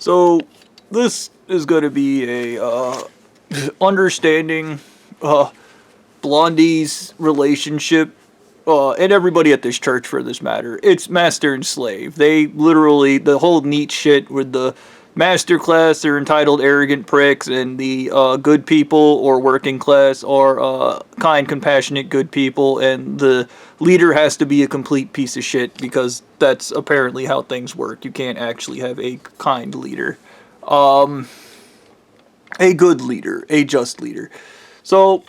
So this is going to be a understanding Blondie's relationship, and everybody at this church for this matter. It's master and slave. They literally, the whole neat shit with the master class are entitled arrogant pricks, and the good people or working class are kind, compassionate, good people, and the leader has to be a complete piece of shit because that's apparently how things work. You can't actually have a kind leader. A good leader, a just leader. So,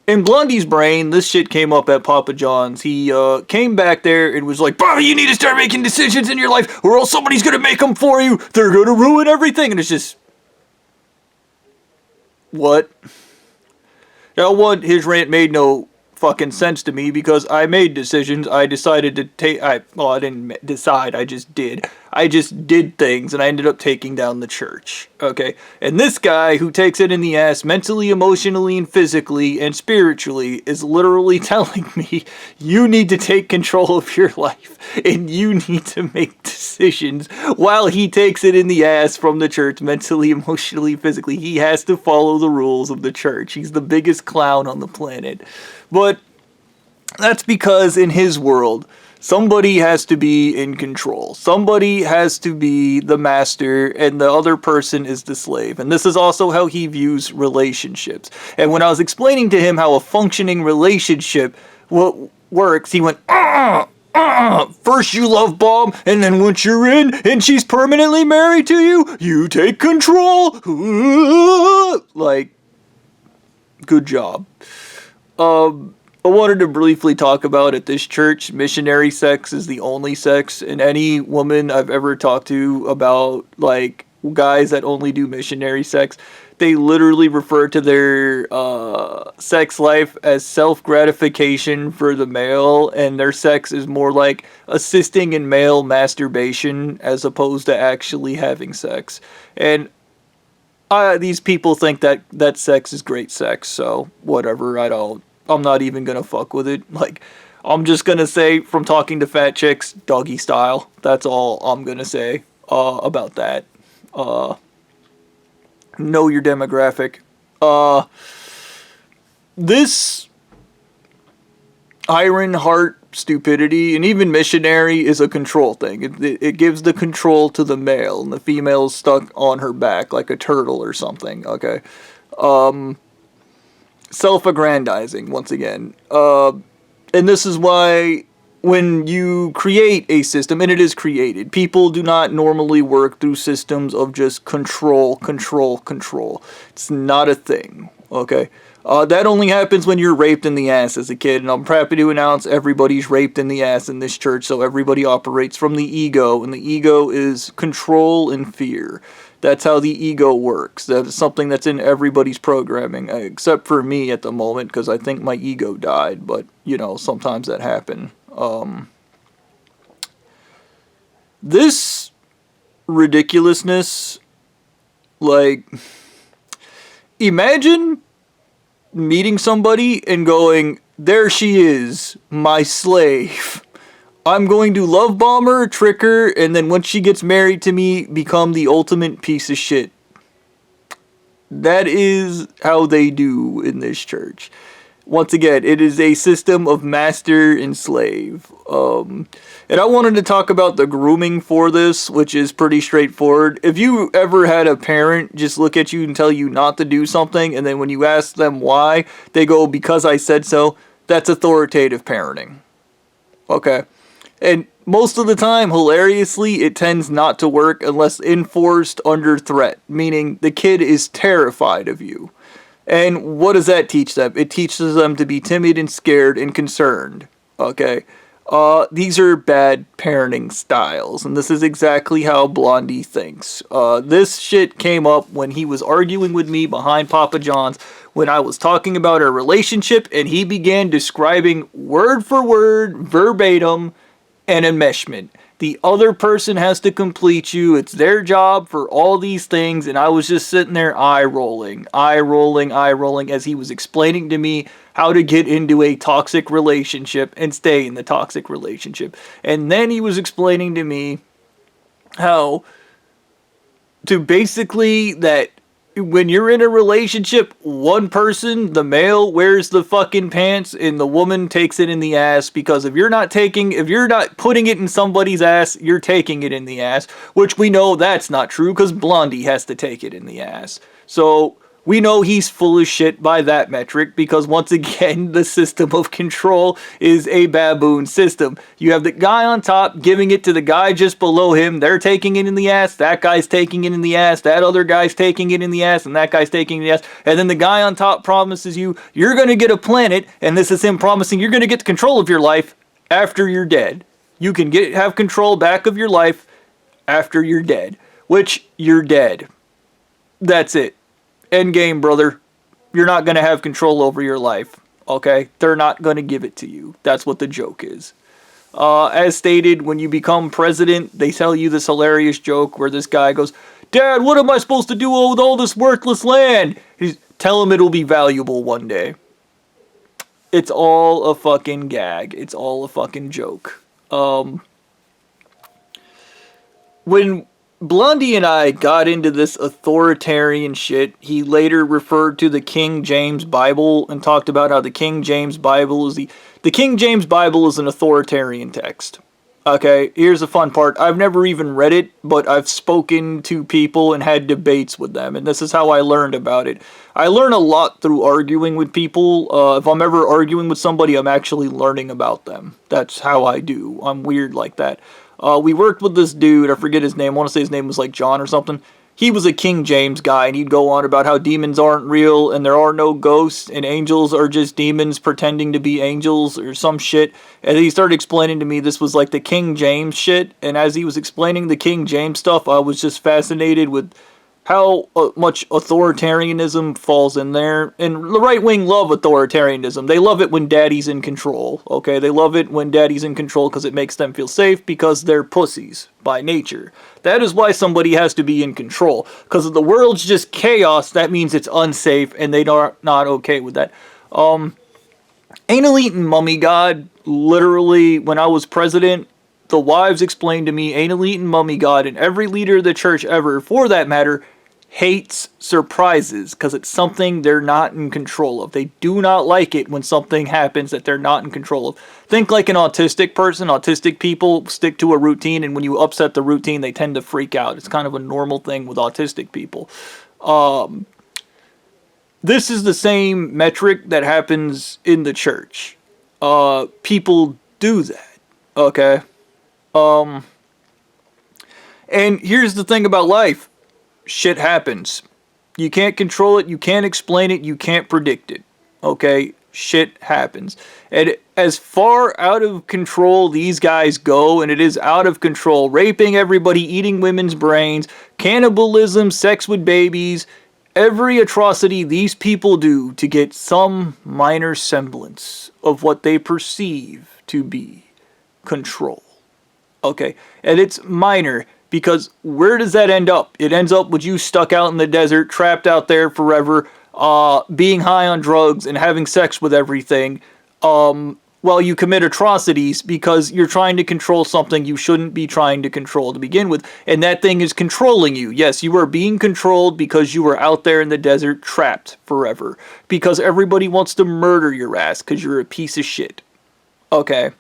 in Blondie's brain, this shit came up at Papa John's. He came back there and was like, Bobby, you need to start making decisions in your life or else somebody's going to make them for you. They're going to ruin everything. And it's just... What? Now, one, his rant made no fucking sense to me because I made decisions. I decided to take... I didn't decide. I just did. I just did things and I ended up taking down the church. Okay? And this guy who takes it in the ass mentally, emotionally, and physically and spiritually is literally telling me you need to take control of your life and you need to make decisions while he takes it in the ass from the church mentally, emotionally, physically. He has to follow the rules of the church. He's the biggest clown on the planet. But that's because in his world, somebody has to be in control. Somebody has to be the master and the other person is the slave. And this is also how he views relationships. And when I was explaining to him how a functioning relationship works, he went, first you love bomb, and then once you're in and she's permanently married to you, you take control. Like, good job. I wanted to briefly talk about at this church, missionary sex is the only sex, and any woman I've ever talked to about, like, guys that only do missionary sex, they literally refer to their sex life as self-gratification for the male, and their sex is more like assisting in male masturbation as opposed to actually having sex. And these people think that sex is great sex, so whatever, I'm not even gonna fuck with it. Like, I'm just gonna say, from talking to fat chicks, doggy style. That's all I'm gonna say about that. Know your demographic. This iron heart stupidity, and even missionary, is a control thing. It gives the control to the male, and the female is stuck on her back like a turtle or something, okay? Self-aggrandizing, once again. And this is why when you create a system, and it is created, people do not normally work through systems of just control. It's not a thing, okay? That only happens when you're raped in the ass as a kid, and I'm happy to announce everybody's raped in the ass in this church, so everybody operates from the ego, and the ego is control and fear. That's how the ego works. That's something that's in everybody's programming, except for me at the moment, because I think my ego died, but, you know, sometimes that happens. This ridiculousness, like, imagine meeting somebody and going, there she is, my slave. I'm going to love bomb her, trick her, and then once she gets married to me, become the ultimate piece of shit. That is how they do in this church. Once again, it is a system of master and slave. And I wanted to talk about the grooming for this, which is pretty straightforward. If you ever had a parent just look at you and tell you not to do something, and then when you ask them why, they go, because I said so, that's authoritative parenting. Okay? And most of the time, hilariously, it tends not to work unless enforced under threat, meaning the kid is terrified of you. And what does that teach them? It teaches them to be timid and scared and concerned. Okay? These are bad parenting styles, and this is exactly how Blondie thinks. This shit came up when he was arguing with me behind Papa John's when I was talking about our relationship, and he began describing word for word, verbatim, an enmeshment. The other person has to complete you. It's their job for all these things. And I was just sitting there eye rolling as he was explaining to me how to get into a toxic relationship and stay in the toxic relationship. And then he was explaining to me how to basically that when you're in a relationship, one person, the male, wears the fucking pants and the woman takes it in the ass, because if you're not putting it in somebody's ass, you're taking it in the ass, which we know that's not true because Blondie has to take it in the ass. So we know he's full of shit by that metric, because once again, the system of control is a baboon system. You have the guy on top giving it to the guy just below him. They're taking it in the ass. That guy's taking it in the ass. That other guy's taking it in the ass. And that guy's taking it in the ass. And then the guy on top promises you're going to get a planet. And this is him promising you're going to get control of your life after you're dead. You can have control back of your life after you're dead. Which, you're dead. That's it. End game, brother. You're not going to have control over your life. Okay? They're not going to give it to you. That's what the joke is. As stated, when you become president, they tell you this hilarious joke where this guy goes, Dad, what am I supposed to do with all this worthless land? Tell him it'll be valuable one day. It's all a fucking gag. It's all a fucking joke. When Blondie and I got into this authoritarian shit, he later referred to the King James Bible and talked about how the King James Bible is the King James Bible is an authoritarian text. Okay, here's the fun part. I've never even read it, but I've spoken to people and had debates with them, and this is how I learned about it. I learn a lot through arguing with people. If I'm ever arguing with somebody, I'm actually learning about them. That's how I do. I'm weird like that. We worked with this dude, I forget his name, I want to say his name was like John or something. He was a King James guy, and he'd go on about how demons aren't real, and there are no ghosts, and angels are just demons pretending to be angels, or some shit. And he started explaining to me this was like the King James shit, and as he was explaining the King James stuff, I was just fascinated with how much authoritarianism falls in there. And the right wing love authoritarianism. They love it when daddy's in control, okay? They love it when daddy's in control because it makes them feel safe, because they're pussies by nature. That is why somebody has to be in control. Because if the world's just chaos, that means it's unsafe, and they are not okay with that. Anal eating mummy god, literally, when I was president, the wives explained to me anal eating mummy god, and every leader of the church ever, for that matter, hates surprises because it's something they're not in control of. They do not like it when something happens that they're not in control of. Think like an autistic person. Autistic people stick to a routine, and when you upset the routine, they tend to freak out. It's kind of a normal thing with autistic people. This is the same metric that happens in the church. People do that. Okay? And here's the thing about life. Shit happens. You can't control it, you can't explain it, you can't predict it. Okay? Shit happens. And as far out of control these guys go, and it is out of control, raping everybody, eating women's brains, cannibalism, sex with babies, every atrocity these people do to get some minor semblance of what they perceive to be control. Okay? And it's minor. Because where does that end up? It ends up with you stuck out in the desert, trapped out there forever, being high on drugs and having sex with everything, while you commit atrocities because you're trying to control something you shouldn't be trying to control to begin with. And that thing is controlling you. Yes, you are being controlled because you are out there in the desert, trapped forever. Because everybody wants to murder your ass because you're a piece of shit. Okay.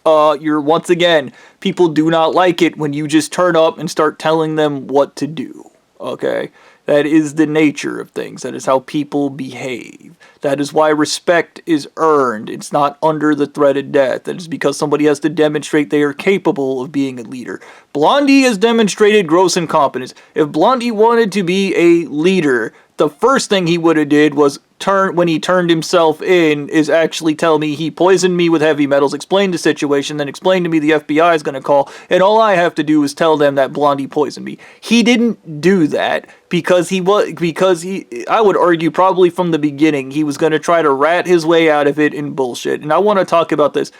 You're, once again, people do not like it when you just turn up and start telling them what to do, okay? That is the nature of things. That is how people behave. That is why respect is earned. It's not under the threat of death. That is because somebody has to demonstrate they are capable of being a leader. Blondie has demonstrated gross incompetence. If Blondie wanted to be a leader, the first thing he would have did was when he turned himself in, is actually tell me he poisoned me with heavy metals, explain the situation, then explain to me the FBI is going to call, and all I have to do is tell them that Blondie poisoned me. He didn't do that because he, I would argue probably from the beginning, he was going to try to rat his way out of it in bullshit. And I want to talk about this.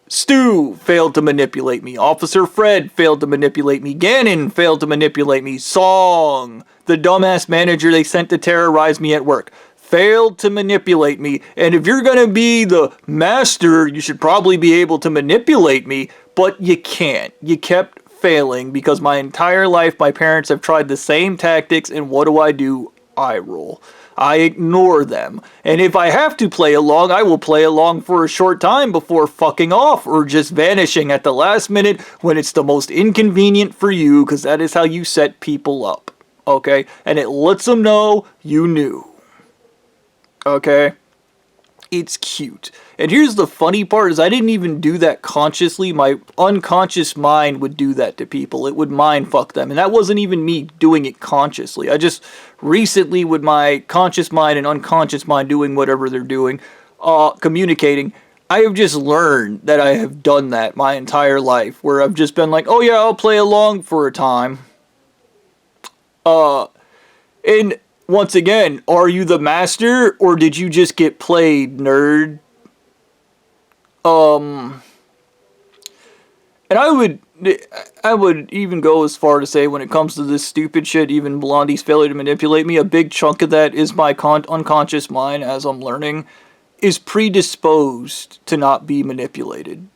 Stu failed to manipulate me. Officer Fred failed to manipulate me. Gannon failed to manipulate me. Song, the dumbass manager they sent to terrorize me at work, failed to manipulate me. And if you're going to be the master, you should probably be able to manipulate me, but you can't. You kept failing because my entire life my parents have tried the same tactics, and what do? I roll. I ignore them. And if I have to play along, I will play along for a short time before fucking off or just vanishing at the last minute when it's the most inconvenient for you, because that is how you set people up. Okay? And it lets them know you knew. Okay? It's cute. And here's the funny part is I didn't even do that consciously. My unconscious mind would do that to people. It would mind fuck them. And that wasn't even me doing it consciously. I just recently, with my conscious mind and unconscious mind doing whatever they're doing, communicating, I have just learned that I have done that my entire life, where I've just been like, oh yeah, I'll play along for a time. And once again, are you the master, or did you just get played, nerd? And I would even go as far to say, when it comes to this stupid shit, even Blondie's failure to manipulate me, a big chunk of that is my unconscious mind, as I'm learning, is predisposed to not be manipulated.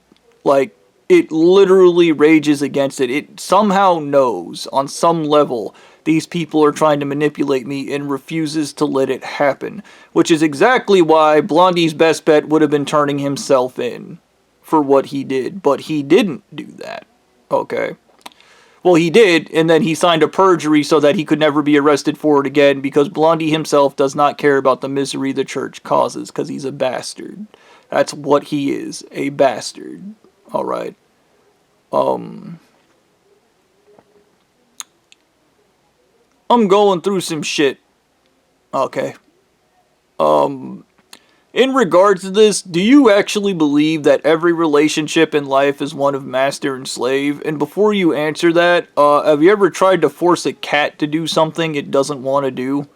Like, it literally rages against it. It somehow knows, on some level, these people are trying to manipulate me and refuses to let it happen. Which is exactly why Blondie's best bet would have been turning himself in for what he did. But he didn't do that. Okay. Well, he did, and then he signed a perjury so that he could never be arrested for it again, because Blondie himself does not care about the misery the church causes, because he's a bastard. That's what he is, a bastard. Alright. I'm going through some shit. Okay. In regards to this, do you actually believe that every relationship in life is one of master and slave? And before you answer that, have you ever tried to force a cat to do something it doesn't want to do?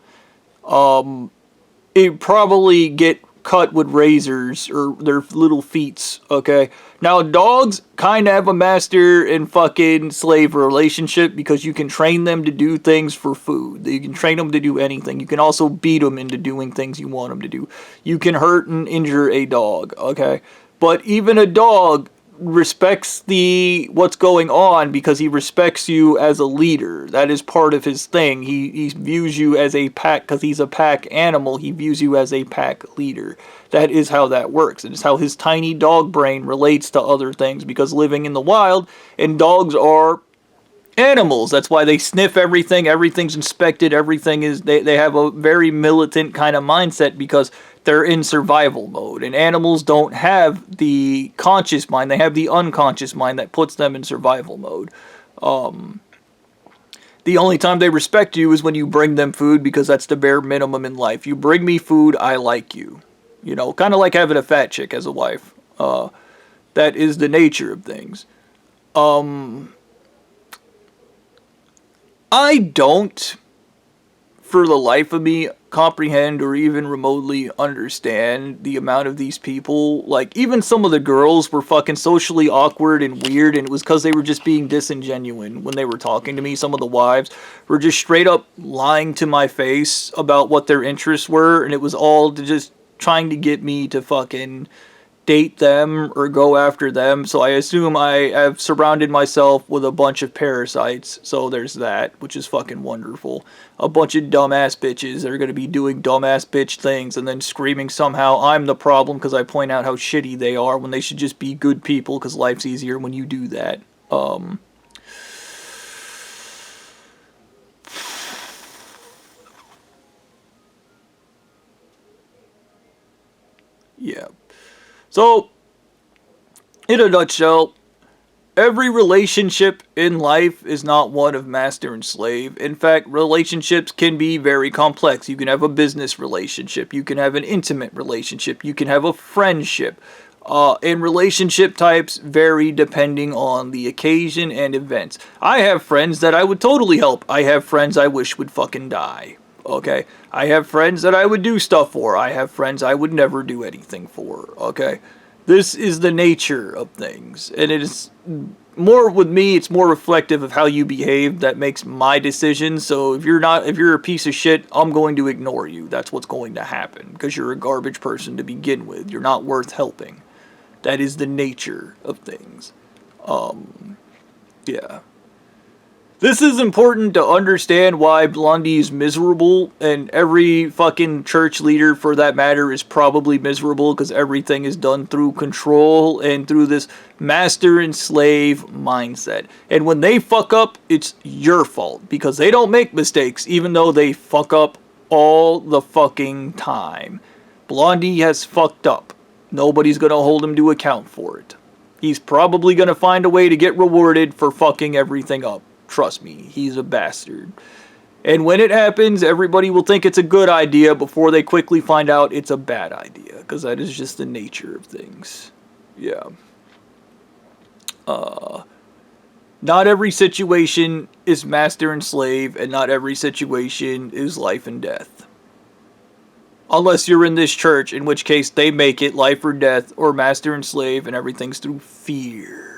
It'd probably get cut with razors or their little feets, okay? Now, dogs kind of have a master and fucking slave relationship, because you can train them to do things for food. You can train them to do anything. You can also beat them into doing things you want them to do. You can hurt and injure a dog, okay? But even a dog respects what's going on because he respects you as a leader. That is part of his thing. He views you as a pack, because he's a pack animal. He views you as a pack leader. That is how that works. It is how his tiny dog brain relates to other things, because living in the wild, and dogs are animals. That's why they sniff everything. Everything's inspected. Everything is, they have a very militant kind of mindset, because they're in survival mode. And animals don't have the conscious mind. They have the unconscious mind that puts them in survival mode. The only time they respect you is when you bring them food, because that's the bare minimum in life. You bring me food, I like you. You know, kind of like having a fat chick as a wife. That is the nature of things. I don't, for the life of me, comprehend or even remotely understand the amount of these people. Like, even some of the girls were fucking socially awkward and weird, and it was because they were just being disingenuous when they were talking to me. Some of the wives were just straight up lying to my face about what their interests were, and it was all just trying to get me to fucking date them or go after them. So I assume I have surrounded myself with a bunch of parasites. So there's that, which is fucking wonderful. A bunch of dumbass bitches that are going to be doing dumbass bitch things and then screaming somehow I'm the problem because I point out how shitty they are, when they should just be good people, because life's easier when you do that. Yeah. So, in a nutshell, every relationship in life is not one of master and slave. In fact, relationships can be very complex. You can have a business relationship. You can have an intimate relationship. You can have a friendship. And relationship types vary depending on the occasion and events. I have friends that I would totally help. I have friends I wish would fucking die. Okay? I have friends that I would do stuff for. I have friends I would never do anything for. Okay? This is the nature of things. And it is more, with me, it's more reflective of how you behave that makes my decisions. So if you're a piece of shit, I'm going to ignore you. That's what's going to happen. Because you're a garbage person to begin with. You're not worth helping. That is the nature of things. Yeah. This is important to understand why Blondie is miserable, and every fucking church leader for that matter is probably miserable because everything is done through control and through this master and slave mindset. And when they fuck up, it's your fault because they don't make mistakes even though they fuck up all the fucking time. Blondie has fucked up. Nobody's gonna hold him to account for it. He's probably gonna find a way to get rewarded for fucking everything up. Trust me, he's a bastard. And when it happens, everybody will think it's a good idea before they quickly find out it's a bad idea. Because that is just the nature of things. Yeah. Not every situation is master and slave, and not every situation is life and death. Unless you're in this church, in which case they make it life or death, or master and slave, and everything's through fear.